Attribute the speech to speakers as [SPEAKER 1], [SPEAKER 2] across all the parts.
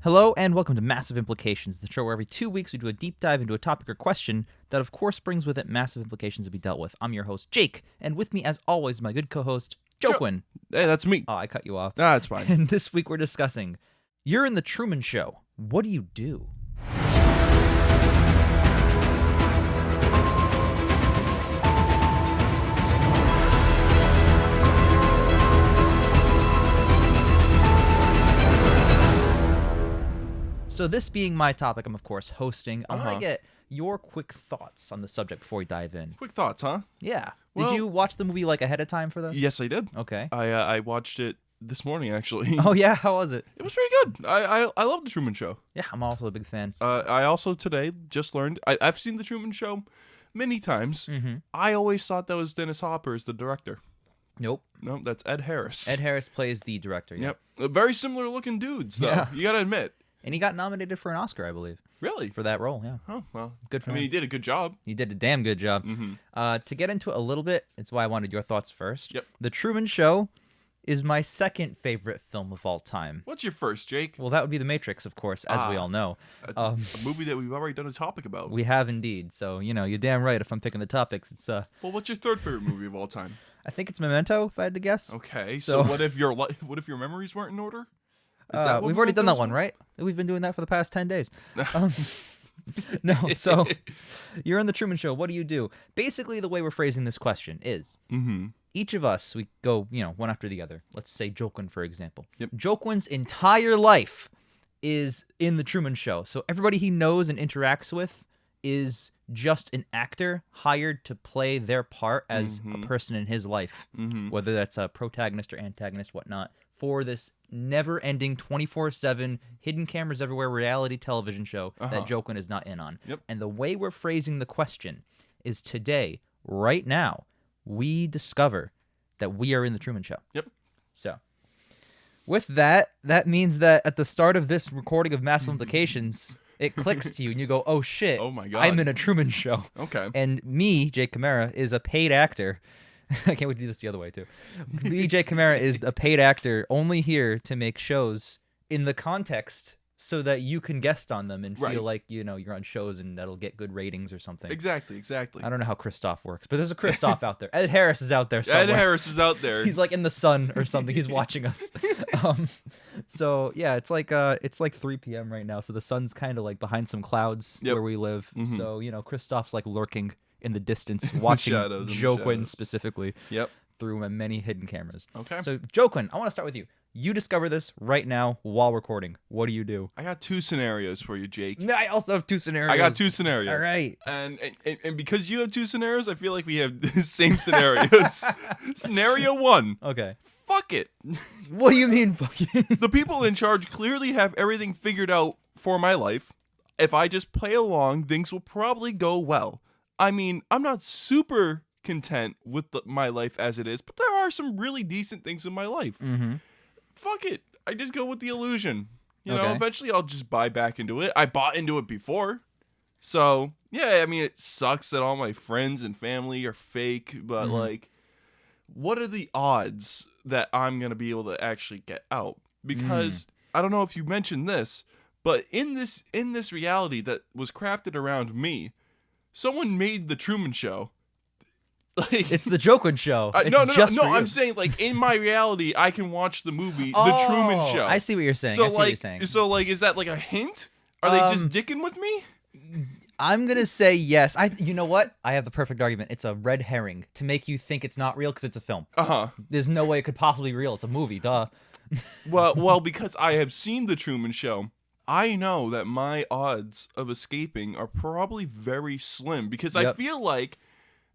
[SPEAKER 1] Hello and welcome to Massive Implications, the show where every 2 weeks we do a deep dive into a topic or question that of course brings with it massive implications to be dealt with. I'm your host, Jake, and with me as always, my good co-host, Joquin.
[SPEAKER 2] Hey, that's me.
[SPEAKER 1] Oh, I cut you off.
[SPEAKER 2] Nah, it's fine.
[SPEAKER 1] And this week we're discussing, you're in the Truman Show. What do you do? So this being my topic, I'm of course hosting. I want to get your quick thoughts on the subject before we dive in.
[SPEAKER 2] Quick thoughts, huh?
[SPEAKER 1] Yeah.
[SPEAKER 2] Well,
[SPEAKER 1] did you watch the movie like ahead of time for this?
[SPEAKER 2] Yes, I did.
[SPEAKER 1] Okay.
[SPEAKER 2] I watched it this morning, actually.
[SPEAKER 1] Oh yeah, how was it?
[SPEAKER 2] It was pretty good. I love The Truman Show.
[SPEAKER 1] Yeah, I'm also a big fan.
[SPEAKER 2] I also today just learned, I've seen The Truman Show many times.
[SPEAKER 1] Mm-hmm.
[SPEAKER 2] I always thought that was Dennis Hopper as the director.
[SPEAKER 1] Nope.
[SPEAKER 2] No, that's Ed Harris.
[SPEAKER 1] Ed Harris plays the director. Yeah.
[SPEAKER 2] Yep. Very similar looking dudes, though.
[SPEAKER 1] Yeah.
[SPEAKER 2] You gotta admit.
[SPEAKER 1] And he got nominated for an Oscar, I believe.
[SPEAKER 2] Really?
[SPEAKER 1] For that role, yeah.
[SPEAKER 2] Oh, well.
[SPEAKER 1] Good for
[SPEAKER 2] I mean,
[SPEAKER 1] him.
[SPEAKER 2] he did a good job.
[SPEAKER 1] He did a damn good job.
[SPEAKER 2] Mm-hmm.
[SPEAKER 1] To get into it a little bit, it's why I wanted your thoughts first.
[SPEAKER 2] Yep.
[SPEAKER 1] The Truman Show is my second favorite film of all time.
[SPEAKER 2] What's your first, Jake?
[SPEAKER 1] Well, that would be The Matrix, of course, as we all know.
[SPEAKER 2] A movie that we've already done a topic about.
[SPEAKER 1] We have indeed. So, you're damn right if I'm picking the topics. It's
[SPEAKER 2] Well, what's your third favorite movie of all time?
[SPEAKER 1] I think it's Memento, if I had to guess.
[SPEAKER 2] Okay,
[SPEAKER 1] So-
[SPEAKER 2] so what if your memories weren't in order? Is that what
[SPEAKER 1] We've already done that one,
[SPEAKER 2] for?
[SPEAKER 1] right? We've been doing that for the past 10 days. No, so you're on The Truman Show. What do you do? Basically, the way we're phrasing this question is each of us, we go, one after the other. Let's say Joquin, for example.
[SPEAKER 2] Yep.
[SPEAKER 1] Joquin's entire life is in The Truman Show. So everybody he knows and interacts with is just an actor hired to play their part as a person in his life, whether that's a protagonist or antagonist, whatnot, for this never-ending 24/7 hidden cameras everywhere reality television show that Joquin is not in on.
[SPEAKER 2] Yep.
[SPEAKER 1] And the way we're phrasing the question is today, right now, we discover that we are in the Truman Show.
[SPEAKER 2] Yep.
[SPEAKER 1] So, with that means that at the start of this recording of Massive Implications, it clicks to you and you go, oh shit,
[SPEAKER 2] Oh my God.
[SPEAKER 1] I'm in a Truman Show.
[SPEAKER 2] Okay.
[SPEAKER 1] And me, CakeJamara, is a paid actor. I can't wait to do this the other way, too. Me, CakeJamara, is a paid actor only here to make shows in the context so that you can guest on them and
[SPEAKER 2] Right.
[SPEAKER 1] feel like, you're on shows and that'll get good ratings or something.
[SPEAKER 2] Exactly.
[SPEAKER 1] I don't know how Christoph works, but there's a Christoph out there. Ed Harris is out there somewhere.
[SPEAKER 2] Ed Harris is out there.
[SPEAKER 1] He's like in the sun or something. He's watching us. So yeah, it's like 3 p.m. right now. So the sun's kind of like behind some clouds
[SPEAKER 2] Yep.
[SPEAKER 1] where we live.
[SPEAKER 2] Mhm.
[SPEAKER 1] So Christoph's like lurking in the distance, watching
[SPEAKER 2] shadows, in the
[SPEAKER 1] Joquin
[SPEAKER 2] shadows.
[SPEAKER 1] specifically
[SPEAKER 2] Yep.
[SPEAKER 1] through my many hidden cameras.
[SPEAKER 2] Okay.
[SPEAKER 1] So Joquin, I want to start with you. You discover this right now while recording. What do you do?
[SPEAKER 2] I got two scenarios for you, Jake.
[SPEAKER 1] I also have two scenarios.
[SPEAKER 2] I got two scenarios.
[SPEAKER 1] All right.
[SPEAKER 2] And because you have two scenarios, I feel like we have the same scenarios. Scenario one.
[SPEAKER 1] Okay.
[SPEAKER 2] Fuck it.
[SPEAKER 1] What do you mean, fucking?
[SPEAKER 2] The people in charge clearly have everything figured out for my life. If I just play along, things will probably go well. I mean, I'm not super content with my life as it is, but there are some really decent things in my life.
[SPEAKER 1] Mm-hmm.
[SPEAKER 2] Fuck it. I just go with the illusion. You know,
[SPEAKER 1] Okay.
[SPEAKER 2] eventually I'll just buy back into it. I bought into it before. So, yeah, I mean, it sucks that all my friends and family are fake, but like, what are the odds that I'm going to be able to actually get out? Because I don't know if you mentioned this, but in this reality that was crafted around me, someone made the Truman Show. Like,
[SPEAKER 1] It's the Joquin Show. It's
[SPEAKER 2] no.
[SPEAKER 1] just for you.
[SPEAKER 2] I'm saying like in my reality, I can watch the movie The
[SPEAKER 1] Oh,
[SPEAKER 2] Truman Show.
[SPEAKER 1] I see what you're saying.
[SPEAKER 2] So
[SPEAKER 1] I see what you're saying.
[SPEAKER 2] is that like a hint? Are they just dicking with me?
[SPEAKER 1] I'm gonna say yes. You know what? I have the perfect argument. It's a red herring to make you think it's not real because it's a film. There's no way it could possibly be real. It's a movie, duh.
[SPEAKER 2] Well, because I have seen The Truman Show, I know that my odds of escaping are probably very slim because I
[SPEAKER 1] Yep.
[SPEAKER 2] feel like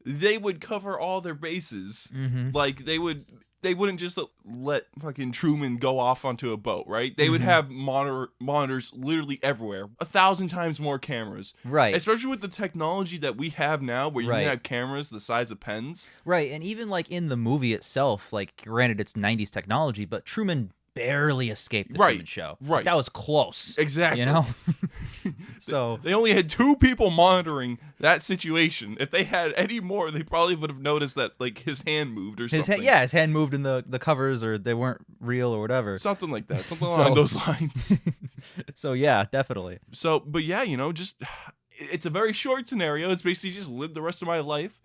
[SPEAKER 2] they would cover all their bases.
[SPEAKER 1] Mm-hmm.
[SPEAKER 2] Like they wouldn't just let fucking Truman go off onto a boat, right? They would have monitors literally everywhere, 1,000 times more cameras,
[SPEAKER 1] Right.
[SPEAKER 2] especially with the technology that we have now, where you
[SPEAKER 1] Right.
[SPEAKER 2] can have cameras the size of pens.
[SPEAKER 1] Right, and even like in the movie itself, like granted it's 90s technology, but Truman barely escaped the
[SPEAKER 2] Right,
[SPEAKER 1] Truman Show.
[SPEAKER 2] right.
[SPEAKER 1] That was close.
[SPEAKER 2] Exactly.
[SPEAKER 1] You know? So
[SPEAKER 2] they only had 2 people monitoring that situation. If they had any more, they probably would have noticed that like his hand moved or something.
[SPEAKER 1] His hand moved in the covers, or they weren't real or whatever.
[SPEAKER 2] Something like that. Something along those lines.
[SPEAKER 1] So yeah, definitely.
[SPEAKER 2] So, but yeah, just it's a very short scenario. It's basically just live the rest of my life.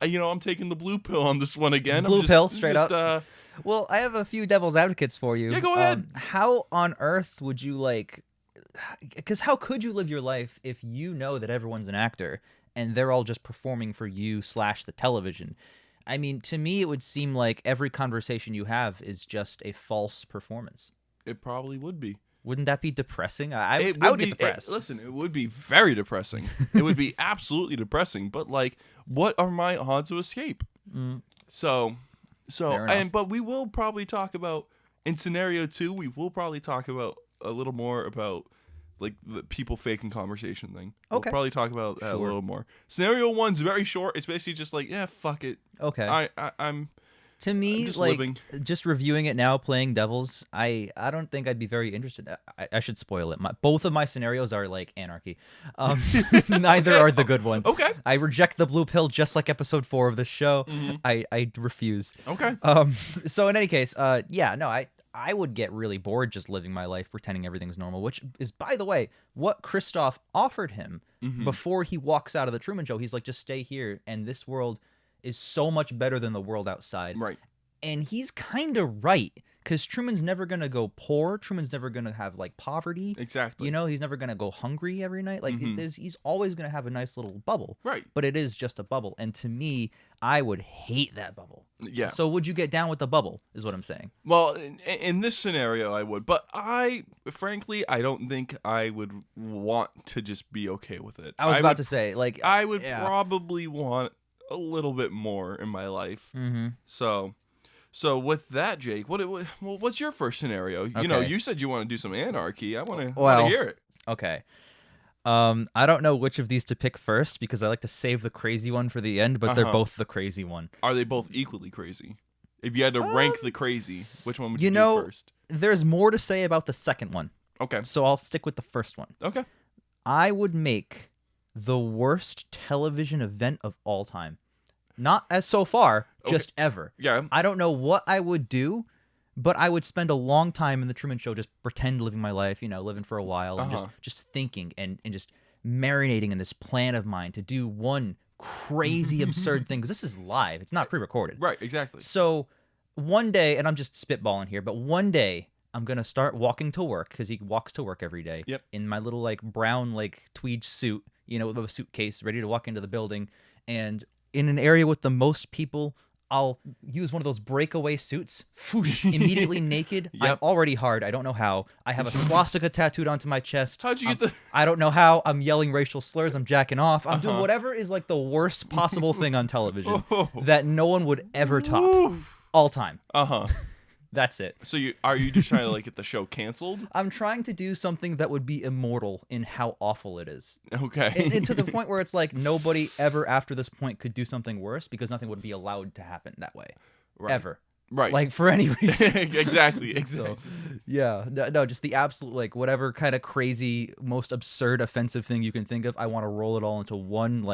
[SPEAKER 2] I'm taking the blue pill on this one again.
[SPEAKER 1] Blue pill, straight up. Well, I have a few devil's advocates for you.
[SPEAKER 2] Yeah, go ahead.
[SPEAKER 1] How on earth would you because how could you live your life if you know that everyone's an actor and they're all just performing for you / the television? I mean, to me, it would seem like every conversation you have is just a false performance.
[SPEAKER 2] It probably would be.
[SPEAKER 1] Wouldn't that be depressing? I would get depressed.
[SPEAKER 2] Listen, it would be very depressing. It would be absolutely depressing. But like, what are my odds of escape? So, but we will probably talk about in scenario 2. We will probably talk about a little more about like the people faking conversation thing.
[SPEAKER 1] Okay.
[SPEAKER 2] We'll probably talk about that a little more. Scenario 1's very short. It's basically just like, yeah, fuck it.
[SPEAKER 1] Okay.
[SPEAKER 2] I'm.
[SPEAKER 1] To me,
[SPEAKER 2] just
[SPEAKER 1] like
[SPEAKER 2] living.
[SPEAKER 1] Just reviewing it now, playing devils, I don't think I'd be very interested. I should spoil it. Both of my scenarios are like anarchy. Neither are the good one.
[SPEAKER 2] Okay.
[SPEAKER 1] I reject the blue pill, just like episode 4 of the show. I refuse.
[SPEAKER 2] Okay.
[SPEAKER 1] So in any case, I would get really bored just living my life pretending everything's normal, which is, by the way, what Christoph offered him before he walks out of the Truman Show. He's like, just stay here, and this world is so much better than the world outside.
[SPEAKER 2] Right.
[SPEAKER 1] And he's kind of right, because Truman's never going to go poor. Truman's never going to have, like, poverty.
[SPEAKER 2] Exactly.
[SPEAKER 1] He's never going to go hungry every night. Like, he's always going to have a nice little bubble.
[SPEAKER 2] Right.
[SPEAKER 1] But it is just a bubble. And to me, I would hate that bubble.
[SPEAKER 2] Yeah.
[SPEAKER 1] So would you get down with the bubble, is what I'm saying.
[SPEAKER 2] Well, in this scenario, I would. But frankly, I don't think I would want to just be okay with it.
[SPEAKER 1] I was about to say, like...
[SPEAKER 2] I would probably want a little bit more in my life. So with that, Jake, what's your first scenario?
[SPEAKER 1] Okay.
[SPEAKER 2] You said you want to do some anarchy. I want to hear it.
[SPEAKER 1] Okay. I don't know which of these to pick first, because I like to save the crazy one for the end, but they're both the crazy one.
[SPEAKER 2] Are they both equally crazy? If you had to rank the crazy, which one would you do first?
[SPEAKER 1] There's more to say about the second one.
[SPEAKER 2] Okay.
[SPEAKER 1] So I'll stick with the first one.
[SPEAKER 2] Okay.
[SPEAKER 1] I would make the worst television event of all time. Not as so far, just ever.
[SPEAKER 2] Yeah.
[SPEAKER 1] I don't know what I would do, but I would spend a long time in the Truman Show just pretend living my life, living for a while, and just thinking and just marinating in this plan of mine to do one crazy absurd thing, because this is live. It's not pre-recorded.
[SPEAKER 2] Right, exactly.
[SPEAKER 1] So one day, and I'm just spitballing here, but one day I'm going to start walking to work, because he walks to work every day.
[SPEAKER 2] Yep.
[SPEAKER 1] In my little brown tweed suit, with a suitcase, ready to walk into the building. And in an area with the most people, I'll use one of those breakaway suits. Whoosh, immediately naked.
[SPEAKER 2] Yep.
[SPEAKER 1] I'm already hard. I don't know how. I have a swastika tattooed onto my chest.
[SPEAKER 2] How'd you get the...
[SPEAKER 1] I don't know how. I'm yelling racial slurs. I'm jacking off. I'm doing whatever is the worst possible thing on television that no one would ever top. All time. That's it.
[SPEAKER 2] So are you just trying to get the show canceled?
[SPEAKER 1] I'm trying to do something that would be immortal in how awful it is.
[SPEAKER 2] Okay.
[SPEAKER 1] And to the point where it's nobody ever after this point could do something worse, because nothing would be allowed to happen that way.
[SPEAKER 2] Right.
[SPEAKER 1] Ever.
[SPEAKER 2] Right.
[SPEAKER 1] For any reason.
[SPEAKER 2] Exactly.
[SPEAKER 1] So, yeah. No, just the absolute, whatever kind of crazy, most absurd, offensive thing you can think of, I want to roll it all into one,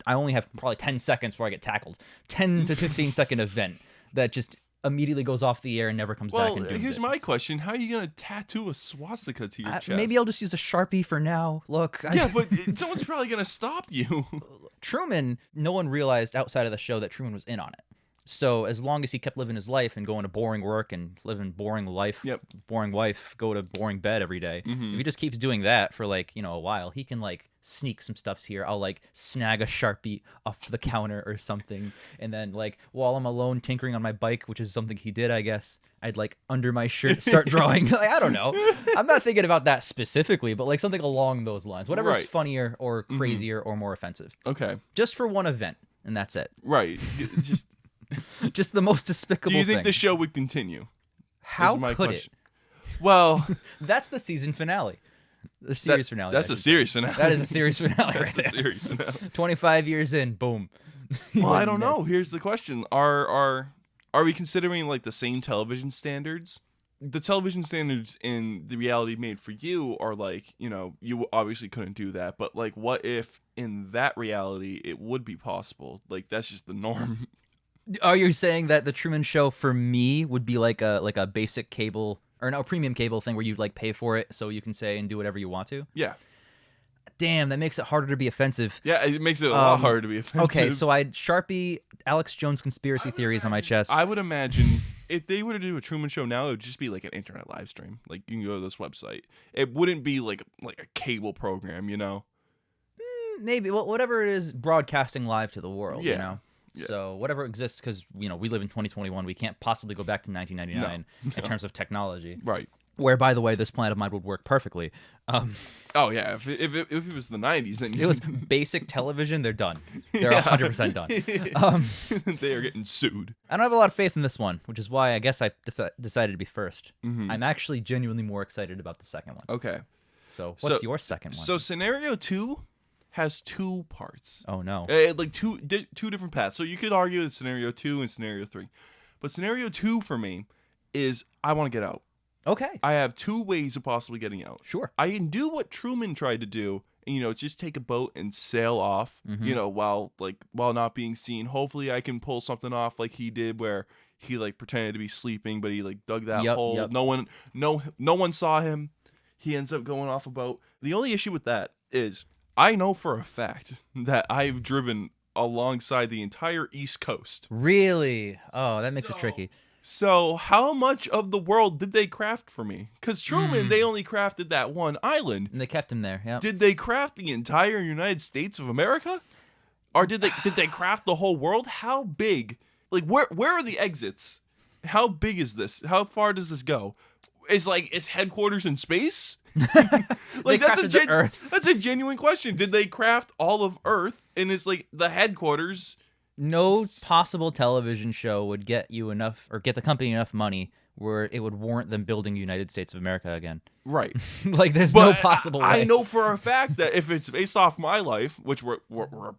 [SPEAKER 1] I only have probably 10 seconds before I get tackled. 10 to 15 second event that just immediately goes off the air and never comes back and dooms
[SPEAKER 2] here's
[SPEAKER 1] it.
[SPEAKER 2] my question. How are you going to tattoo a swastika to your chest?
[SPEAKER 1] Maybe I'll just use a Sharpie for now. Look.
[SPEAKER 2] Yeah, but someone's probably going to stop you.
[SPEAKER 1] Truman, no one realized outside of the show that Truman was in on it. So as long as he kept living his life and going to boring work and living boring life, boring wife, go to boring bed every day, if he just keeps doing that for a while, he can sneak some stuffs here. I'll snag a Sharpie off the counter or something, and then while I'm alone tinkering on my bike, which is something he did, I guess, I'd under my shirt start drawing. I don't know. I'm not thinking about that specifically, but something along those lines. Whatever's funnier or crazier or more offensive.
[SPEAKER 2] Okay.
[SPEAKER 1] Just for one event, and that's it.
[SPEAKER 2] Right.
[SPEAKER 1] Just the most despicable thing.
[SPEAKER 2] Do you think the show would continue?
[SPEAKER 1] How could it?
[SPEAKER 2] Well,
[SPEAKER 1] that's the season finale. The series finale.
[SPEAKER 2] That's a series finale.
[SPEAKER 1] That is a series finale right there.
[SPEAKER 2] That's a series finale.
[SPEAKER 1] 25 years in, boom.
[SPEAKER 2] Well, I don't know. Here's the question. Are we considering the same television standards? the television standards in the reality made for you are like, you obviously couldn't do that, but like, what if in that reality it would be possible? Like, that's just the norm.
[SPEAKER 1] Are you saying that the Truman Show for me would be like a basic cable or no premium cable thing where you like pay for it so you can say and do whatever you want to?
[SPEAKER 2] Yeah.
[SPEAKER 1] Damn, that makes it harder to be offensive.
[SPEAKER 2] Yeah, it makes it a lot harder to be offensive.
[SPEAKER 1] Okay, so I'd Sharpie Alex Jones conspiracy theories on my chest.
[SPEAKER 2] I would imagine if they were to do a Truman Show now, it would just be like an internet live stream. Like, you can go to this website. It wouldn't be like a cable program,
[SPEAKER 1] Maybe, well, whatever it is, broadcasting live to the world,
[SPEAKER 2] Yeah.
[SPEAKER 1] So whatever exists, because, we live in 2021, we can't possibly go back to 1999 in terms of technology.
[SPEAKER 2] Right.
[SPEAKER 1] Where, by the way, this planet of mine would work perfectly.
[SPEAKER 2] Oh, yeah. If it was the 90s, then
[SPEAKER 1] it was basic television, they're done. They're 100% done.
[SPEAKER 2] They are getting sued.
[SPEAKER 1] I don't have a lot of faith in this one, which is why I guess I decided to be first. I'm actually genuinely more excited about the second one.
[SPEAKER 2] Okay.
[SPEAKER 1] So what's your second one?
[SPEAKER 2] So scenario 2 has 2 parts.
[SPEAKER 1] Oh, no.
[SPEAKER 2] Like two different paths. So you could argue that scenario 2 and scenario 3. But scenario 2 for me is I want to get out.
[SPEAKER 1] Okay.
[SPEAKER 2] I have 2 ways of possibly getting out.
[SPEAKER 1] Sure.
[SPEAKER 2] I can do what Truman tried to do, and just take a boat and sail off, while not being seen. Hopefully I can pull something off like he did where he like pretended to be sleeping, but he like dug that hole.
[SPEAKER 1] Yep.
[SPEAKER 2] No one saw him. He ends up going off a boat. The only issue with that is I know for a fact that I've driven alongside the entire East Coast.
[SPEAKER 1] Really? Oh, that makes it tricky.
[SPEAKER 2] So how much of the world did they craft for me? Because Truman, they only crafted that one island.
[SPEAKER 1] And they kept him there, yeah.
[SPEAKER 2] Did they craft the entire United States of America? Or did they craft the whole world? How big? Like, where are the exits? How big is this? How far does this go? Is headquarters in space? Like, that's a genuine question. Did they craft all of Earth and is like the headquarters?
[SPEAKER 1] No possible television show would get you enough or get the company enough money where it would warrant them building United States of America again.
[SPEAKER 2] Right.
[SPEAKER 1] Like, there's no possible way.
[SPEAKER 2] I know for a fact that if it's based off my life, which we're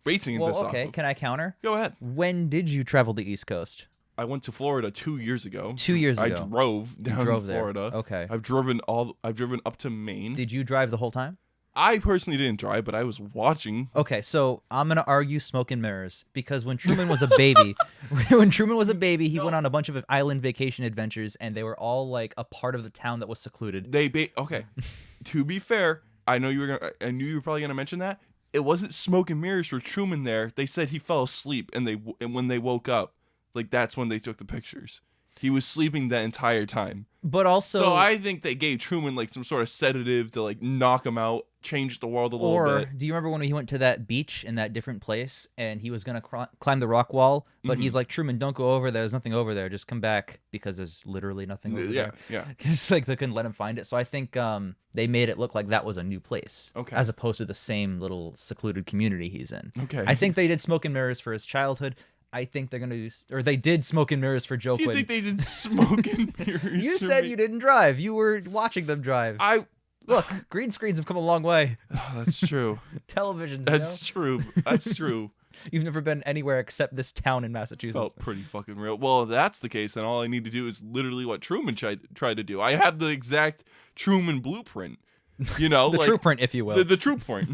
[SPEAKER 2] basing this off of.
[SPEAKER 1] Can I counter?
[SPEAKER 2] Go ahead.
[SPEAKER 1] When did you travel the East Coast?
[SPEAKER 2] I went to Florida 2 years ago.
[SPEAKER 1] 2 years ago.
[SPEAKER 2] I drove down to Florida.
[SPEAKER 1] There. Okay.
[SPEAKER 2] I've driven up to Maine.
[SPEAKER 1] Did you drive the whole time?
[SPEAKER 2] I personally didn't drive, but I was watching.
[SPEAKER 1] Okay, so I'm gonna argue smoke and mirrors because when Truman was a baby, he went on a bunch of island vacation adventures, and they were all like a part of the town that was secluded.
[SPEAKER 2] Okay. To be fair, I knew you were probably gonna mention that. It wasn't smoke and mirrors for Truman there. They said he fell asleep, and when they woke up, like that's when they took the pictures. He was sleeping that entire time.
[SPEAKER 1] But also,
[SPEAKER 2] so I think they gave Truman like some sort of sedative to like knock him out, change the world a little bit.
[SPEAKER 1] Or do you remember when he went to that beach in that different place and he was gonna climb the rock wall, but he's like, Truman, don't go over there. There's nothing over there. Just come back because there's literally nothing over there.
[SPEAKER 2] Yeah.
[SPEAKER 1] It's like they couldn't let him find it. So I think they made it look like that was a new place, as opposed to the same little secluded community he's in.
[SPEAKER 2] Okay.
[SPEAKER 1] I think they did smoke and mirrors for his childhood. I think they're gonna do, or they did smoke and mirrors for Joe Quinn.
[SPEAKER 2] Do you think they did smoke and mirrors?
[SPEAKER 1] You said you didn't drive. You were watching them drive. Look, green screens have come a long way.
[SPEAKER 2] Oh, that's true.
[SPEAKER 1] Televisions.
[SPEAKER 2] That's true. That's true.
[SPEAKER 1] You've never been anywhere except this town in Massachusetts.
[SPEAKER 2] Felt pretty fucking real. Well, if that's the case, then all I need to do is literally what Truman tried to do. I have the exact Truman blueprint.
[SPEAKER 1] The true print, if you will.
[SPEAKER 2] The true print.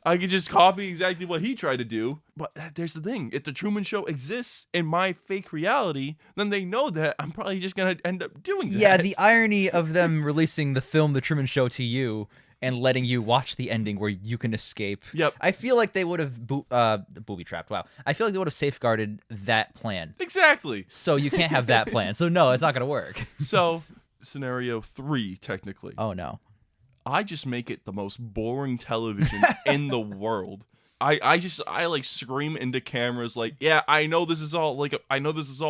[SPEAKER 2] I could just copy exactly what he tried to do. But there's the thing. If the Truman Show exists in my fake reality, then they know that I'm probably just going to end up doing that.
[SPEAKER 1] Yeah, the irony of them releasing the film The Truman Show to you and letting you watch the ending where you can escape.
[SPEAKER 2] Yep.
[SPEAKER 1] I feel like they would have booby-trapped. Wow. I feel like they would have safeguarded that plan.
[SPEAKER 2] Exactly.
[SPEAKER 1] So you can't have that plan. So no, it's not going to work.
[SPEAKER 2] So, scenario 3, technically.
[SPEAKER 1] Oh, no.
[SPEAKER 2] I just make it the most boring television in the world. I like scream into cameras like, yeah, I know this is all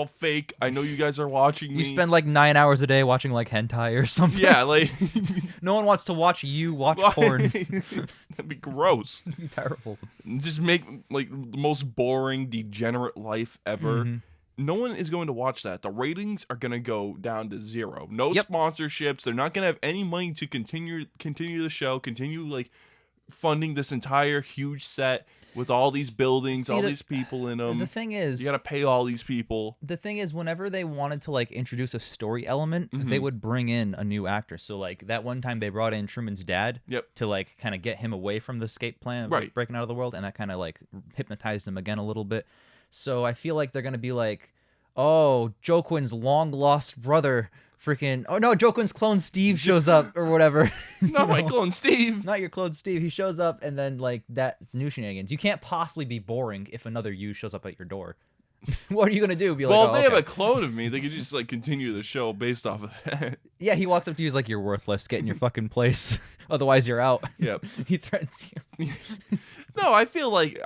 [SPEAKER 2] fake. I know you guys are watching me.
[SPEAKER 1] You spend like 9 hours a day watching like hentai or something.
[SPEAKER 2] Yeah, like
[SPEAKER 1] no one wants to watch you watch porn.
[SPEAKER 2] That'd be gross.
[SPEAKER 1] Terrible.
[SPEAKER 2] Just make like the most boring, degenerate life ever. Mm-hmm. No one is going to watch that. The ratings are going to go down to 0. No sponsorships. They're not going to have any money to continue the show, continue like funding this entire huge set. with all these buildings,
[SPEAKER 1] See,
[SPEAKER 2] all these people in them.
[SPEAKER 1] The thing is,
[SPEAKER 2] you got to pay all these people.
[SPEAKER 1] The thing is, whenever they wanted to like introduce a story element, they would bring in a new actor. So like that one time they brought in Truman's dad to like kind of get him away from the escape plan of like, breaking out of the world, and that kind of like hypnotized him again a little bit. So I feel like they're gonna be like, oh, Joquin's long lost brother. Freaking Joquin's clone Steve shows up or whatever.
[SPEAKER 2] Not my clone Steve.
[SPEAKER 1] Not your clone Steve. He shows up and then like that's new shenanigans. You can't possibly be boring if another you shows up at your door. What are you gonna do? Be like,
[SPEAKER 2] well, if they have a clone of me, they could just like continue the show based off of that.
[SPEAKER 1] Yeah, he walks up to you, he's like, you're worthless. Get in your fucking place. Otherwise you're out.
[SPEAKER 2] Yep.
[SPEAKER 1] He threatens you.
[SPEAKER 2] No, I feel like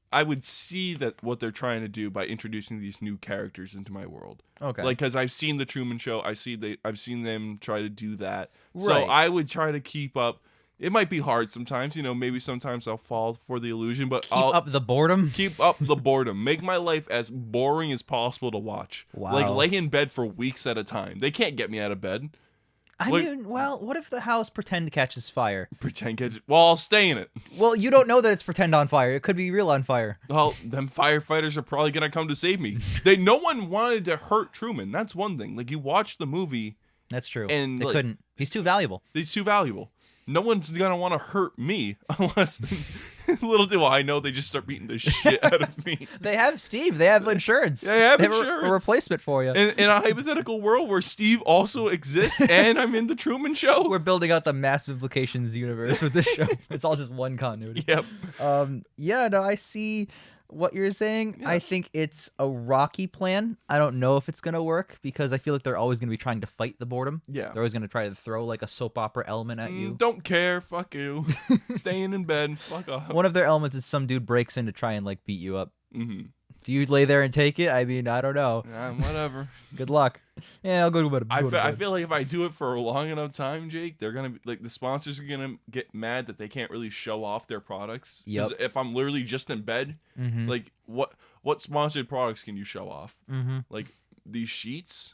[SPEAKER 2] I would see that what they're trying to do by introducing these new characters into my world.
[SPEAKER 1] Okay.
[SPEAKER 2] Like, because I've seen the Truman Show, I've seen them try to do that.
[SPEAKER 1] Right.
[SPEAKER 2] So I would try to keep up. It might be hard sometimes, maybe sometimes I'll fall for the illusion, but
[SPEAKER 1] Keep up the boredom.
[SPEAKER 2] Keep up the boredom. Make my life as boring as possible to watch.
[SPEAKER 1] Wow.
[SPEAKER 2] Like, lay in bed for weeks at a time. They can't get me out of bed.
[SPEAKER 1] I mean, well, what if the house pretend catches fire?
[SPEAKER 2] Well, I'll stay in it.
[SPEAKER 1] Well, you don't know that it's pretend on fire. It could be real on fire.
[SPEAKER 2] Well, them firefighters are probably going to come to save me. No one wanted to hurt Truman. That's one thing. Like, you watch the movie.
[SPEAKER 1] That's true.
[SPEAKER 2] And
[SPEAKER 1] they couldn't. He's too valuable.
[SPEAKER 2] He's too valuable. No one's going to want to hurt me unless... Little do I know they just start beating the shit out of me.
[SPEAKER 1] They have Steve. They have insurance.
[SPEAKER 2] They have
[SPEAKER 1] insurance. A replacement for you.
[SPEAKER 2] In a hypothetical world where Steve also exists and I'm in the Truman Show.
[SPEAKER 1] We're building out the massive implications universe with this show. It's all just one continuity.
[SPEAKER 2] Yep.
[SPEAKER 1] Yeah, no, I see what you're saying. Yeah. I think it's a rocky plan. I don't know if it's going to work because I feel like they're always going to be trying to fight the boredom.
[SPEAKER 2] Yeah.
[SPEAKER 1] They're always going to try to throw like a soap opera element at you.
[SPEAKER 2] Don't care. Fuck you. Staying in bed. Fuck off.
[SPEAKER 1] One of their elements is some dude breaks in to try and like beat you up.
[SPEAKER 2] Mm-hmm.
[SPEAKER 1] Do you lay there and take it? I mean, I don't know.
[SPEAKER 2] Whatever.
[SPEAKER 1] Good luck. Yeah, I'll go to bed.
[SPEAKER 2] I feel like if I do it for a long enough time, Jake, they're gonna be like the sponsors are gonna get mad that they can't really show off their products.
[SPEAKER 1] Yep.
[SPEAKER 2] If I'm literally just in bed, like what sponsored products can you show off? Like these sheets.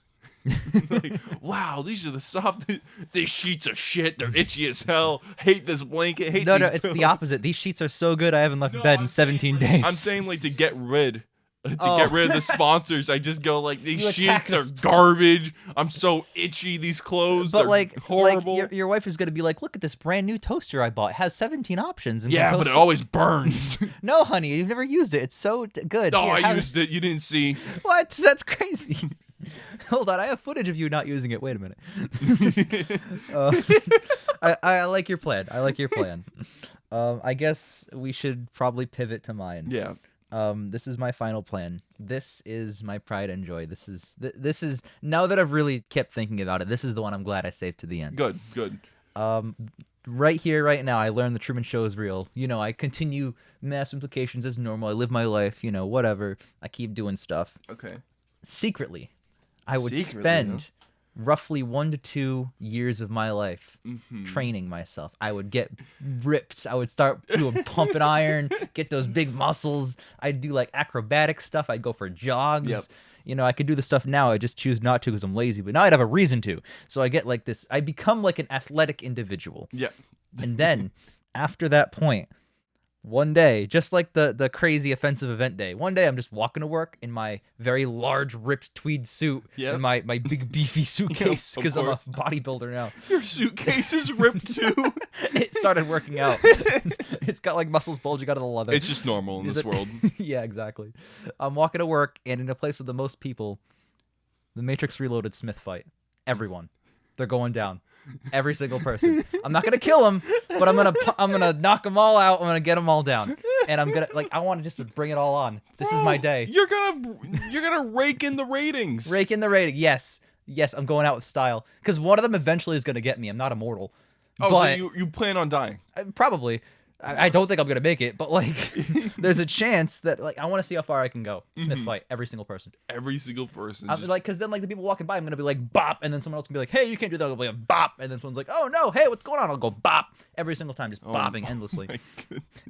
[SPEAKER 2] Like, wow, these are the soft. These sheets are shit. They're itchy as hell. Hate this blanket. Hate
[SPEAKER 1] no,
[SPEAKER 2] these
[SPEAKER 1] it's
[SPEAKER 2] pillows.
[SPEAKER 1] the opposite. These sheets are so good. I haven't left bed in 17 days.
[SPEAKER 2] I'm saying like to get rid. Get rid of the sponsors, I just go like these sheets are garbage. I'm so itchy. These clothes,
[SPEAKER 1] but
[SPEAKER 2] are
[SPEAKER 1] like
[SPEAKER 2] horrible.
[SPEAKER 1] Like your wife is gonna be like, look at this brand new toaster I bought. It has 17 options. And
[SPEAKER 2] yeah, but it always burns.
[SPEAKER 1] No, honey, you've never used it. It's so good.
[SPEAKER 2] Oh, I used it. You didn't see.
[SPEAKER 1] What? That's crazy. Hold on, I have footage of you not using it. Wait a minute. I like your plan. I guess we should probably pivot to mine.
[SPEAKER 2] Yeah.
[SPEAKER 1] This is my final plan. This is my pride and joy. This is now that I've really kept thinking about it, this is the one I'm glad I saved to the end.
[SPEAKER 2] Good.
[SPEAKER 1] Right here, right now, I learned the Truman Show is real. I continue mass implications as normal. I live my life, whatever. I keep doing stuff.
[SPEAKER 2] Okay.
[SPEAKER 1] Secretly, I would spend roughly 1 to 2 years of my life training myself. I would get ripped. I would start doing pump and iron, get those big muscles. I'd do like acrobatic stuff. I'd go for jogs. Yep. I could do the stuff now. I just choose not to because I'm lazy. But now I'd have a reason to. So I get like this. I become like an athletic individual.
[SPEAKER 2] Yeah.
[SPEAKER 1] And then after that point, one day, just like the crazy offensive event day, one day I'm just walking to work in my very large ripped tweed suit and my big beefy suitcase because I'm a bodybuilder now.
[SPEAKER 2] Your suitcase is ripped too.
[SPEAKER 1] It started working out. It's got like muscles bulging out of the leather.
[SPEAKER 2] It's just normal in this world.
[SPEAKER 1] Yeah, exactly. I'm walking to work and in a place with the most people, the Matrix Reloaded Smith fight. Everyone. They're going down. Every single person. I'm not gonna kill them, but I'm gonna knock them all out. I'm gonna get them all down, and I'm gonna I want to just bring it all on. This is my day.
[SPEAKER 2] You're gonna rake in the ratings.
[SPEAKER 1] Rake in the rating. Yes. I'm going out with style because one of them eventually is gonna get me. I'm not immortal.
[SPEAKER 2] Oh,
[SPEAKER 1] but
[SPEAKER 2] so you plan on dying?
[SPEAKER 1] Probably. I don't think I'm gonna make it, but like, there's a chance that like I want to see how far I can go. Smith fight every single person.
[SPEAKER 2] Every single person.
[SPEAKER 1] Like, because then like the people walking by, I'm gonna be like bop, and then someone else can be like, hey, you can't do that. I'll be like bop, and then someone's like, oh no, hey, what's going on? I'll go bop every single time, just bopping endlessly.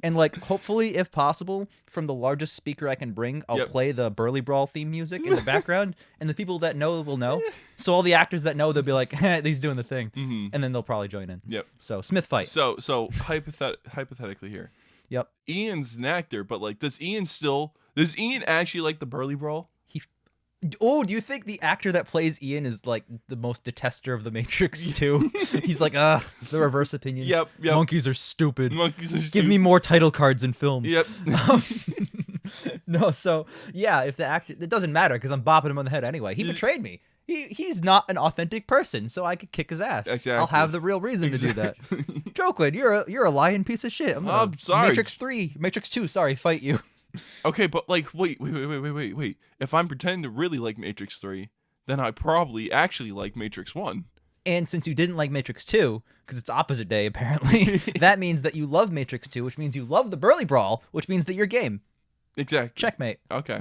[SPEAKER 1] And like, hopefully, if possible, from the largest speaker I can bring, I'll play the Burly Brawl theme music in the background, and the people that know will know. So all the actors that know, they'll be like, he's doing the thing, and then they'll probably join in.
[SPEAKER 2] Yep.
[SPEAKER 1] So Smith fight.
[SPEAKER 2] So hypothetically here,
[SPEAKER 1] Yep.
[SPEAKER 2] Ian's an actor, but like, does Ian actually like the Burly Brawl?
[SPEAKER 1] Oh, do you think the actor that plays Ian is like the most detester of the Matrix too? He's like, the reverse opinions.
[SPEAKER 2] Yep.
[SPEAKER 1] Monkeys are stupid.
[SPEAKER 2] Monkeys are stupid.
[SPEAKER 1] Give me more title cards in films.
[SPEAKER 2] Yep.
[SPEAKER 1] No, so yeah, if the actor, it doesn't matter because I'm bopping him on the head anyway. He betrayed me. He's not an authentic person, so I could kick his ass.
[SPEAKER 2] Exactly.
[SPEAKER 1] I'll have the real reason to do that. Joquin, you're a lying piece of shit.
[SPEAKER 2] I'm sorry.
[SPEAKER 1] Matrix 2, sorry, fight you.
[SPEAKER 2] Okay, but like, wait. If I'm pretending to really like Matrix 3, then I probably actually like Matrix 1.
[SPEAKER 1] And since you didn't like Matrix 2, because it's opposite day apparently, that means that you love Matrix 2, which means you love the Burly Brawl, which means that you're game.
[SPEAKER 2] Exactly.
[SPEAKER 1] Checkmate.
[SPEAKER 2] Okay.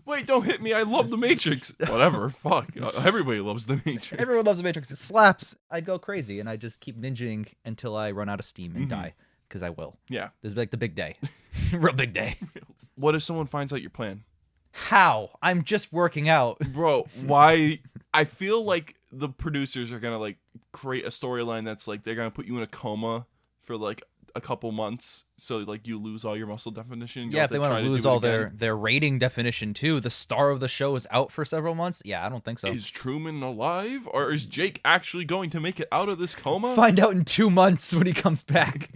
[SPEAKER 2] Wait, don't hit me. I love the Matrix. Whatever. Fuck. Everybody loves the Matrix.
[SPEAKER 1] Everyone loves the Matrix. It slaps. I'd go crazy, and I just keep ninjaing until I run out of steam and die, because I will.
[SPEAKER 2] Yeah.
[SPEAKER 1] This is like the big day. Real big day.
[SPEAKER 2] What if someone finds out your plan?
[SPEAKER 1] How? I'm just working out.
[SPEAKER 2] Bro, why? I feel like the producers are going to like create a storyline that's like they're going to put you in a coma for like a couple months, so like you lose all your muscle definition.
[SPEAKER 1] Yeah, if they want to lose all their rating definition too. The star of the show is out for several months. Yeah, I don't think so.
[SPEAKER 2] Is Truman alive, or is Jake actually going to make it out of this coma?
[SPEAKER 1] Find out in 2 months when he comes back.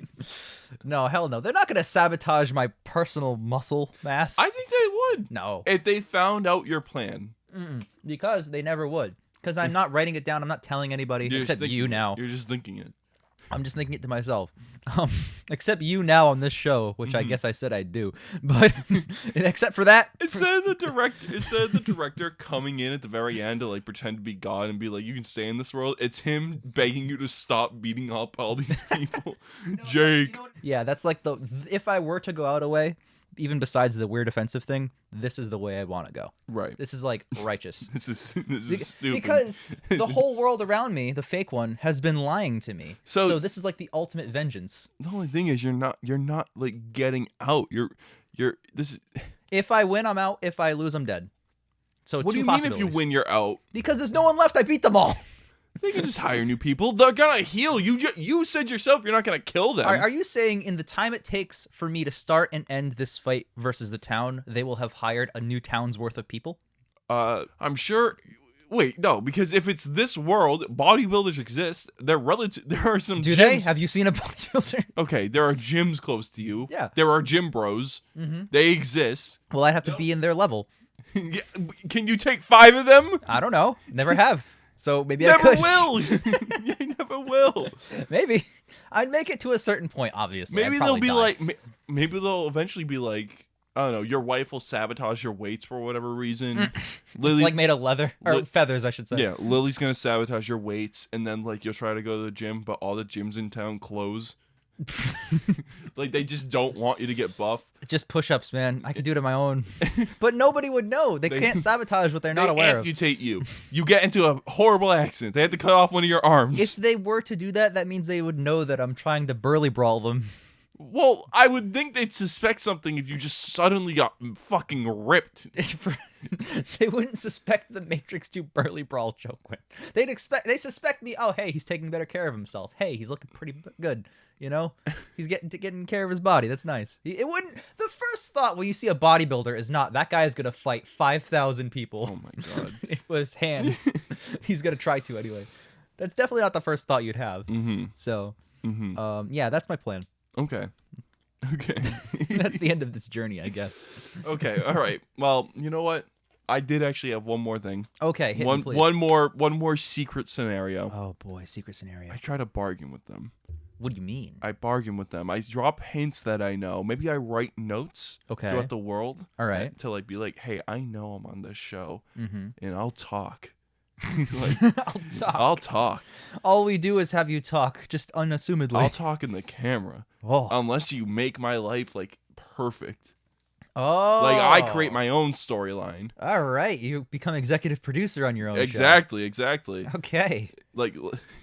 [SPEAKER 1] No, hell no. They're not going to sabotage my personal muscle mass.
[SPEAKER 2] I think they would.
[SPEAKER 1] No.
[SPEAKER 2] If they found out your plan.
[SPEAKER 1] Because they never would. Because I'm not writing it down. I'm not telling anybody, except you now.
[SPEAKER 2] You're just thinking it.
[SPEAKER 1] I'm just thinking it to myself. Except you now on this show, which I guess I said I'd do. But except for that,
[SPEAKER 2] instead of the director coming in at the very end to like pretend to be God and be like, you can stay in this world, it's him begging you to stop beating up all these people. Jake.
[SPEAKER 1] Yeah, that's like if I were to go out a way, even besides the weird offensive thing, this is the way I want to go.
[SPEAKER 2] Right.
[SPEAKER 1] This is like righteous.
[SPEAKER 2] This is stupid.
[SPEAKER 1] Because the whole world around me, the fake one, has been lying to me. So this is like the ultimate vengeance.
[SPEAKER 2] The only thing is you're not like getting out. This is.
[SPEAKER 1] If I win, I'm out. If I lose, I'm dead. So
[SPEAKER 2] what do you mean if you win, you're out?
[SPEAKER 1] Because there's no one left. I beat them all.
[SPEAKER 2] They can just hire new people. They're gonna heal. You said yourself you're not gonna kill them.
[SPEAKER 1] Are you saying in the time it takes for me to start and end this fight versus the town, they will have hired a new town's worth of people?
[SPEAKER 2] I'm sure. Wait, no, because if it's this world, bodybuilders exist. There are some.
[SPEAKER 1] Do
[SPEAKER 2] gyms.
[SPEAKER 1] they? Have you seen a bodybuilder?
[SPEAKER 2] Okay, there are gyms close to you.
[SPEAKER 1] Yeah.
[SPEAKER 2] There are gym bros. They exist.
[SPEAKER 1] Well, I'd have to be in their level.
[SPEAKER 2] Can you take 5 of them?
[SPEAKER 1] I don't know. Never have. So maybe I could.
[SPEAKER 2] Never will. You never will.
[SPEAKER 1] Maybe. I'd make it to a certain point, obviously.
[SPEAKER 2] Maybe they'll be like, maybe they'll eventually be like, I don't know, your wife will sabotage your weights for whatever reason.
[SPEAKER 1] It's like made of leather, or feathers, I should say.
[SPEAKER 2] Yeah, Lily's going to sabotage your weights, and then like you'll try to go to the gym, but all the gyms in town close. Like they just don't want you to get buff.
[SPEAKER 1] Just push-ups, man. I could do it on my own. But nobody would know. They can't sabotage what they're not aware of.
[SPEAKER 2] They amputate you. You get into a horrible accident. They have to cut off one of your arms.
[SPEAKER 1] If they were to do that, that means they would know that I'm trying to Burly Brawl them.
[SPEAKER 2] Well, I would think they'd suspect something if you just suddenly got fucking ripped.
[SPEAKER 1] They wouldn't suspect the Matrix 2 Burly Brawl Joquin. They suspect me. Oh, hey, he's taking better care of himself. Hey, he's looking pretty good. You know, he's getting care of his body. That's nice. It wouldn't. The first thought when you see a bodybuilder is not that guy is gonna fight 5,000 people.
[SPEAKER 2] Oh my god!
[SPEAKER 1] With his hands, he's gonna try to anyway. That's definitely not the first thought you'd have. So, yeah, that's my plan.
[SPEAKER 2] Okay.
[SPEAKER 1] That's the end of this journey, I guess.
[SPEAKER 2] Okay. All right. Well, you know what? I did actually have one more thing.
[SPEAKER 1] Okay. Hit me, please.
[SPEAKER 2] One more secret scenario.
[SPEAKER 1] Oh boy, secret scenario.
[SPEAKER 2] I try to bargain with them.
[SPEAKER 1] What do you mean?
[SPEAKER 2] I bargain with them. I drop hints that I know. Maybe I write notes throughout the world.
[SPEAKER 1] All right.
[SPEAKER 2] To like be like, hey, I know I'm on this show, and I'll talk.
[SPEAKER 1] Like,
[SPEAKER 2] I'll talk.
[SPEAKER 1] All we do is have you talk, just unassumedly.
[SPEAKER 2] I'll talk in the camera.
[SPEAKER 1] Oh.
[SPEAKER 2] Unless you make my life like perfect.
[SPEAKER 1] Oh.
[SPEAKER 2] Like I create my own storyline.
[SPEAKER 1] All right, you become executive producer on your own show.
[SPEAKER 2] Exactly.
[SPEAKER 1] Okay.
[SPEAKER 2] Like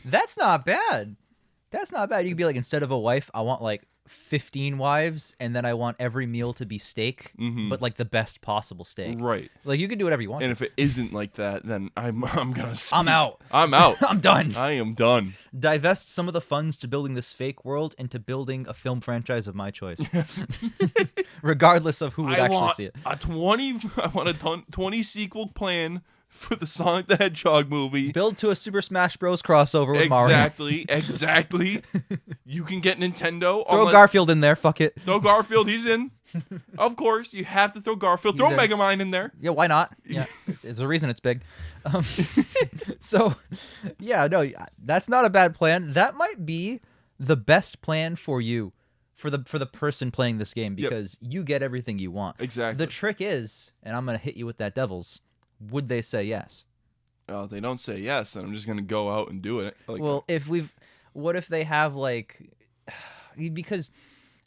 [SPEAKER 1] that's not bad. That's not bad. You could be like, instead of a wife, I want like 15 wives, and then I want every meal to be steak, but like the best possible steak.
[SPEAKER 2] Right.
[SPEAKER 1] Like you can do whatever you want.
[SPEAKER 2] And if it isn't like that, then I'm gonna speak.
[SPEAKER 1] I'm out.
[SPEAKER 2] I'm out.
[SPEAKER 1] I'm done.
[SPEAKER 2] I am done.
[SPEAKER 1] Divest some of the funds to building this fake world into building a film franchise of my choice, regardless of who would actually see it.
[SPEAKER 2] I want a 20 sequel plan for the Sonic the Hedgehog movie.
[SPEAKER 1] Build to a Super Smash Bros. Crossover with Mario.
[SPEAKER 2] Exactly. You can get Nintendo.
[SPEAKER 1] Throw Garfield in there. Fuck it.
[SPEAKER 2] Throw Garfield. He's in. Of course, you have to throw Garfield. Throw Mega Man in there.
[SPEAKER 1] Yeah, why not? Yeah, it's a reason it's big. So, yeah, no, that's not a bad plan. That might be the best plan for you, for the person playing this game, because you get everything you want.
[SPEAKER 2] Exactly.
[SPEAKER 1] The trick is, and I'm gonna hit you with that devil's. Would they say yes?
[SPEAKER 2] Oh, they don't say yes, and I'm just gonna go out and do it.
[SPEAKER 1] Well, what if they have like, because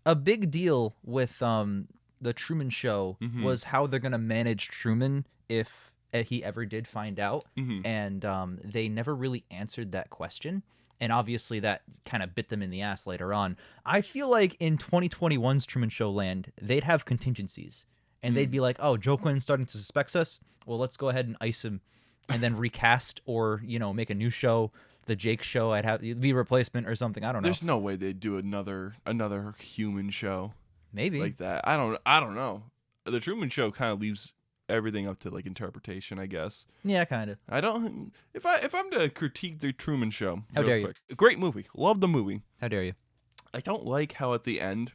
[SPEAKER 1] a big deal with the Truman Show was how they're gonna manage Truman if he ever did find out, and they never really answered that question, and obviously that kind of bit them in the ass later on. I feel like in 2021's Truman Show land, they'd have contingencies, and they'd be like, "Oh, Joe Quinn's starting to suspect us. Well, let's go ahead and ice him, and then recast or make a new show." The Jake Show, it'd be a replacement or something. I don't know.
[SPEAKER 2] There's no way they'd do another human show.
[SPEAKER 1] Maybe
[SPEAKER 2] like that. I don't know. The Truman Show kind of leaves everything up to like interpretation, I guess.
[SPEAKER 1] Yeah, kind of.
[SPEAKER 2] I don't. If I'm to critique the Truman Show,
[SPEAKER 1] how dare you?
[SPEAKER 2] Great movie. Love the movie.
[SPEAKER 1] How dare you?
[SPEAKER 2] I don't like how at the end,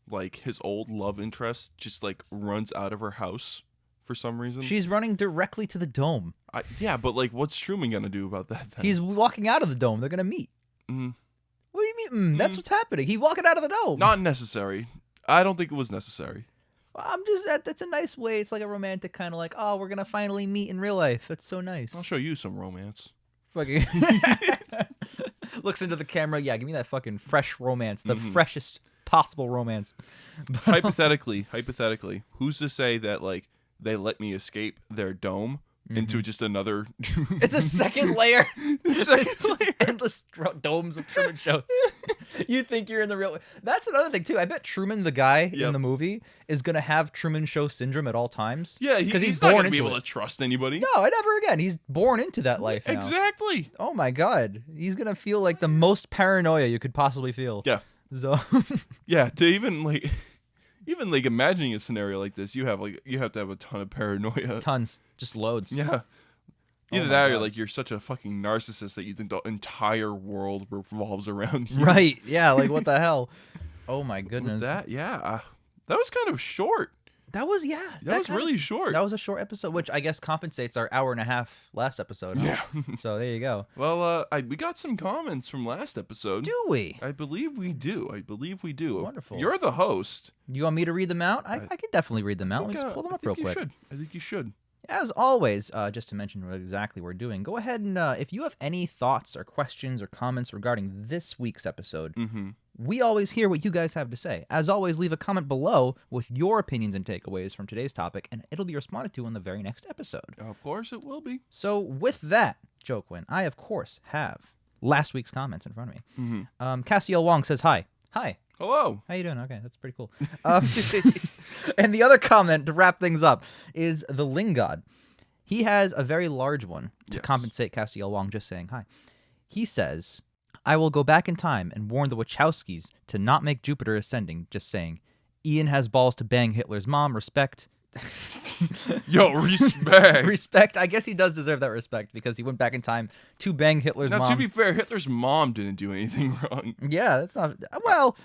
[SPEAKER 2] like his old love interest just like runs out of her house for some reason.
[SPEAKER 1] She's running directly to the dome.
[SPEAKER 2] Yeah, but like, what's Truman gonna do about that then?
[SPEAKER 1] He's walking out of the dome. They're gonna meet. What do you mean? That's what's happening. He's walking out of the dome.
[SPEAKER 2] Not necessary. I don't think it was necessary.
[SPEAKER 1] I'm just that's a nice way. It's like a romantic kind of like, oh, we're gonna finally meet in real life. That's so nice.
[SPEAKER 2] I'll show you some romance.
[SPEAKER 1] Fucking looks into the camera. Yeah, give me that fucking fresh romance, the freshest possible romance.
[SPEAKER 2] Hypothetically, who's to say that like they let me escape their dome into just another?
[SPEAKER 1] It's a second layer. Endless domes of Truman shows. You think you're in the real. That's another thing too. I bet Truman, the guy in the movie, is gonna have Truman Show syndrome at all times.
[SPEAKER 2] Yeah, because he's born not gonna be able to trust anybody.
[SPEAKER 1] No, never again. He's born into that life now.
[SPEAKER 2] Exactly.
[SPEAKER 1] Oh my god, he's gonna feel like the most paranoia you could possibly feel.
[SPEAKER 2] Yeah.
[SPEAKER 1] So.
[SPEAKER 2] Yeah, to even like imagining a scenario like this, you have to have a ton of paranoia.
[SPEAKER 1] Tons, just loads.
[SPEAKER 2] Yeah. Either that or like you're such a fucking narcissist that you think the entire world revolves around you.
[SPEAKER 1] Right. Yeah, like what the hell? Oh my goodness.
[SPEAKER 2] That that was kind of short.
[SPEAKER 1] That was
[SPEAKER 2] really short.
[SPEAKER 1] That was a short episode, which I guess compensates our hour and a half last episode. Huh? Yeah. So there you go.
[SPEAKER 2] Well, we got some comments from last episode.
[SPEAKER 1] Do we?
[SPEAKER 2] I believe we do.
[SPEAKER 1] Wonderful.
[SPEAKER 2] You're the host.
[SPEAKER 1] You want me to read them out? I can definitely read them out. Let me just pull them up real quick.
[SPEAKER 2] I think you should.
[SPEAKER 1] As always, just to mention what exactly we're doing, go ahead and if you have any thoughts or questions or comments regarding this week's episode, we always hear what you guys have to say. As always, leave a comment below with your opinions and takeaways from today's topic, and it'll be responded to in the very next episode.
[SPEAKER 2] Of course it will be.
[SPEAKER 1] So with that, Joe Quinn, I, of course, have last week's comments in front of me. Cassiel Wong says, hi. Hi.
[SPEAKER 2] Hello.
[SPEAKER 1] How you doing? Okay, that's pretty cool. And the other comment to wrap things up is the Ling God. He has a very large one to compensate Cassiel Wong just saying hi. He says, I will go back in time and warn the Wachowskis to not make Jupiter ascending, just saying. Ian has balls to bang Hitler's mom, respect.
[SPEAKER 2] Yo, respect.
[SPEAKER 1] Respect. I guess he does deserve that respect because he went back in time to bang Hitler's mom.
[SPEAKER 2] Now, to be fair, Hitler's mom didn't do anything wrong. Yeah,
[SPEAKER 1] that's not... Well...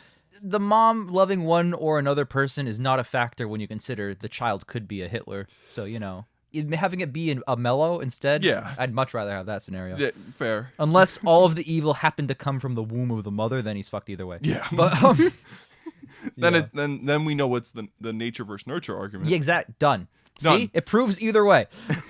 [SPEAKER 1] The mom loving one or another person is not a factor when you consider the child could be a Hitler. So, having it be a Mello instead, I'd much rather have that scenario.
[SPEAKER 2] Yeah, fair.
[SPEAKER 1] Unless all of the evil happened to come from the womb of the mother, then he's fucked either way.
[SPEAKER 2] Yeah.
[SPEAKER 1] But
[SPEAKER 2] then we know what's the nature versus nurture argument.
[SPEAKER 1] Yeah, done. See? It proves either way.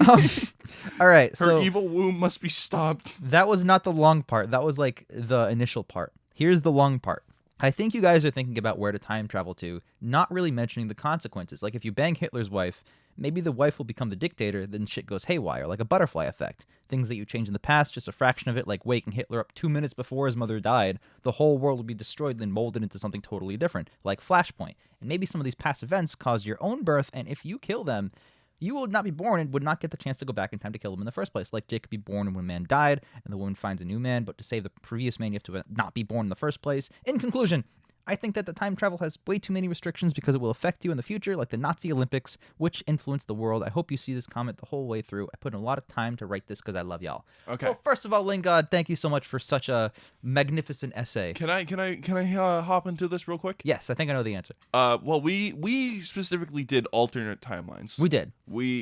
[SPEAKER 1] All right.
[SPEAKER 2] Her evil womb must be stopped.
[SPEAKER 1] That was not the long part. That was like the initial part. Here's the long part. I think you guys are thinking about where to time travel to, not really mentioning the consequences. Like if you bang Hitler's wife, Maybe the wife will become the dictator, then shit goes haywire, like a butterfly effect. Things that you changed in the past, just a fraction of it, like waking Hitler up 2 minutes before his mother died, the whole world will be destroyed and molded into something totally different, like Flashpoint. And maybe some of these past events caused your own birth, and if you kill them, you will not be born and would not get the chance to go back in time to kill them in the first place. Like Jake could be born when a man died, and the woman finds a new man, but to save the previous man, you have to not be born in the first place. In conclusion, I think that the time travel has way too many restrictions because it will affect you in the future, like the Nazi Olympics, which influenced the world. I hope you see this comment the whole way through. I put in a lot of time to write this because I love y'all.
[SPEAKER 2] Okay.
[SPEAKER 1] Well, first of all, Lingard, thank you so much for such a magnificent essay.
[SPEAKER 2] Can I hop into this real quick?
[SPEAKER 1] Yes, I think I know the answer.
[SPEAKER 2] Well, we specifically did alternate timelines.
[SPEAKER 1] We did.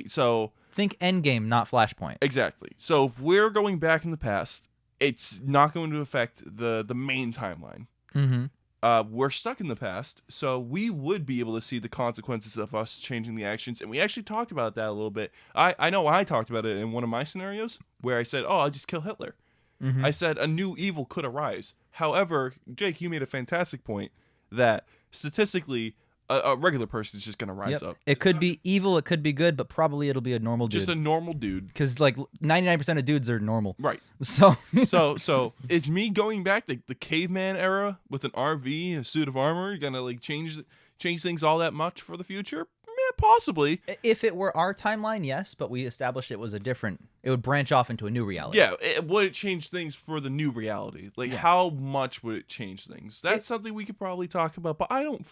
[SPEAKER 2] So
[SPEAKER 1] think Endgame, not Flashpoint.
[SPEAKER 2] Exactly. So if we're going back in the past, it's not going to affect the main timeline.
[SPEAKER 1] Mm-hmm.
[SPEAKER 2] We're stuck in the past, so we would be able to see the consequences of us changing the actions, and we actually talked about that a little bit. I know I talked about it in one of my scenarios where I said, I'll just kill Hitler.
[SPEAKER 1] Mm-hmm.
[SPEAKER 2] I said a new evil could arise. However, Jake, you made a fantastic point that statistically, a regular person is just going to rise up.
[SPEAKER 1] It could be evil, it could be good, but probably it'll be a normal dude.
[SPEAKER 2] Just a normal dude.
[SPEAKER 1] Because like 99% of dudes are normal.
[SPEAKER 2] Right.
[SPEAKER 1] So
[SPEAKER 2] so is me going back to the caveman era with an RV, a suit of armor, gonna like change things all that much for the future? Possibly.
[SPEAKER 1] If it were our timeline, yes, but we established it was it would branch off into a new reality.
[SPEAKER 2] Yeah, would it change things for the new reality? Like, how much would it change things? That's something we could probably talk about, but I don't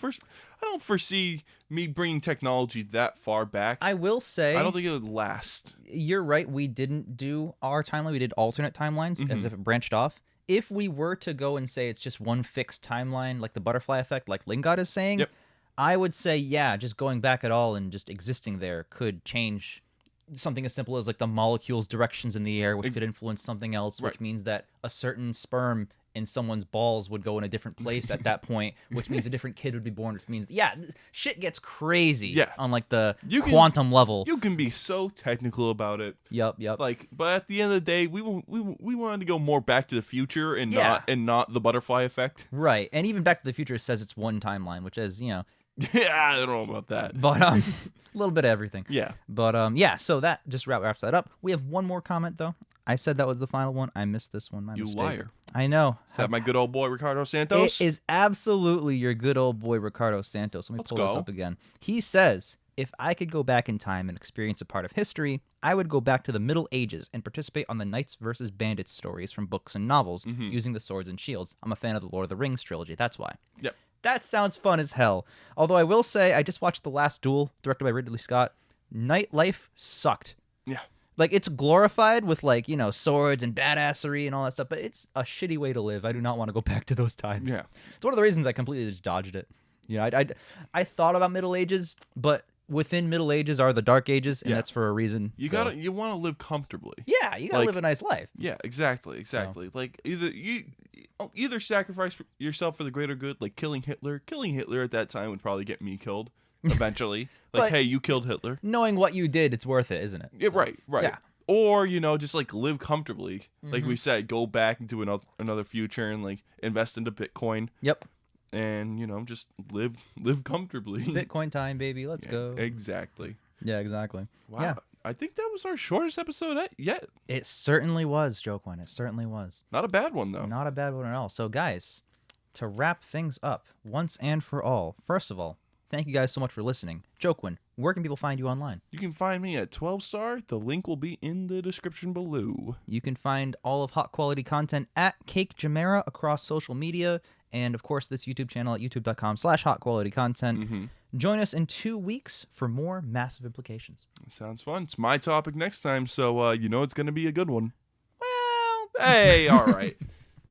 [SPEAKER 2] foresee me bringing technology that far back.
[SPEAKER 1] I will say,
[SPEAKER 2] I don't think it would last.
[SPEAKER 1] You're right, we didn't do our timeline, we did alternate timelines as if it branched off. If we were to go and say it's just one fixed timeline, like the butterfly effect, like Lingard is saying, I would say, just going back at all and just existing there could change something as simple as like the molecules' directions in the air, which could influence something else, which means that a certain sperm in someone's balls would go in a different place at that point, which means a different kid would be born, which means, shit gets crazy on like the quantum level.
[SPEAKER 2] You can be so technical about it.
[SPEAKER 1] Yep.
[SPEAKER 2] Like, but at the end of the day, we wanted to go more Back to the Future and not the butterfly effect.
[SPEAKER 1] Right, and even Back to the Future says it's one timeline, which is,
[SPEAKER 2] I don't know about that.
[SPEAKER 1] But a little bit of everything.
[SPEAKER 2] Yeah.
[SPEAKER 1] But so that just wraps that up. We have one more comment though. I said that was the final one. I missed this one. My mistake.
[SPEAKER 2] Liar.
[SPEAKER 1] I know.
[SPEAKER 2] Is that my good old boy Ricardo Santos?
[SPEAKER 1] It is absolutely your good old boy Ricardo Santos. Let me pull this up again. He says, if I could go back in time and experience a part of history, I would go back to the Middle Ages and participate on the Knights versus Bandits stories from books and novels using the swords and shields. I'm a fan of the Lord of the Rings trilogy. That's why.
[SPEAKER 2] Yep.
[SPEAKER 1] That sounds fun as hell. Although I will say, I just watched The Last Duel, directed by Ridley Scott. Night life sucked.
[SPEAKER 2] Yeah.
[SPEAKER 1] Like, it's glorified with, like, swords and badassery and all that stuff, but it's a shitty way to live. I do not want to go back to those times.
[SPEAKER 2] Yeah.
[SPEAKER 1] It's one of the reasons I completely just dodged it. I thought about Middle Ages, but within Middle Ages are the Dark Ages, and that's for a reason.
[SPEAKER 2] You want to live comfortably.
[SPEAKER 1] Yeah, you gotta live a nice life.
[SPEAKER 2] Yeah, exactly. So. Like, either sacrifice yourself for the greater good, like killing Hitler. Killing Hitler at that time would probably get me killed eventually. Like, hey, you killed Hitler.
[SPEAKER 1] Knowing what you did, it's worth it, isn't it?
[SPEAKER 2] Yeah,
[SPEAKER 1] so,
[SPEAKER 2] right.
[SPEAKER 1] Yeah.
[SPEAKER 2] Or, just like live comfortably. Like we said, go back into another future and like invest into Bitcoin.
[SPEAKER 1] Yep.
[SPEAKER 2] And, just live comfortably.
[SPEAKER 1] Bitcoin time, baby. Let's go.
[SPEAKER 2] Exactly.
[SPEAKER 1] Yeah, exactly.
[SPEAKER 2] Wow.
[SPEAKER 1] Yeah.
[SPEAKER 2] I think that was our shortest episode yet.
[SPEAKER 1] It certainly was, Joquin. It certainly was.
[SPEAKER 2] Not a bad one, though.
[SPEAKER 1] Not a bad one at all. So, guys, to wrap things up once and for all, first of all, thank you guys so much for listening. Joquin, where can people find you online?
[SPEAKER 2] You can find me at 12star. The link will be in the description below.
[SPEAKER 1] You can find all of Hot Quality content at CakeJamara across social media. And, of course, this YouTube channel at youtube.com/hotqualitycontent. Join us in 2 weeks for more Massive Implications.
[SPEAKER 2] Sounds fun. It's my topic next time, so it's going to be a good one.
[SPEAKER 1] Well,
[SPEAKER 2] hey, all right.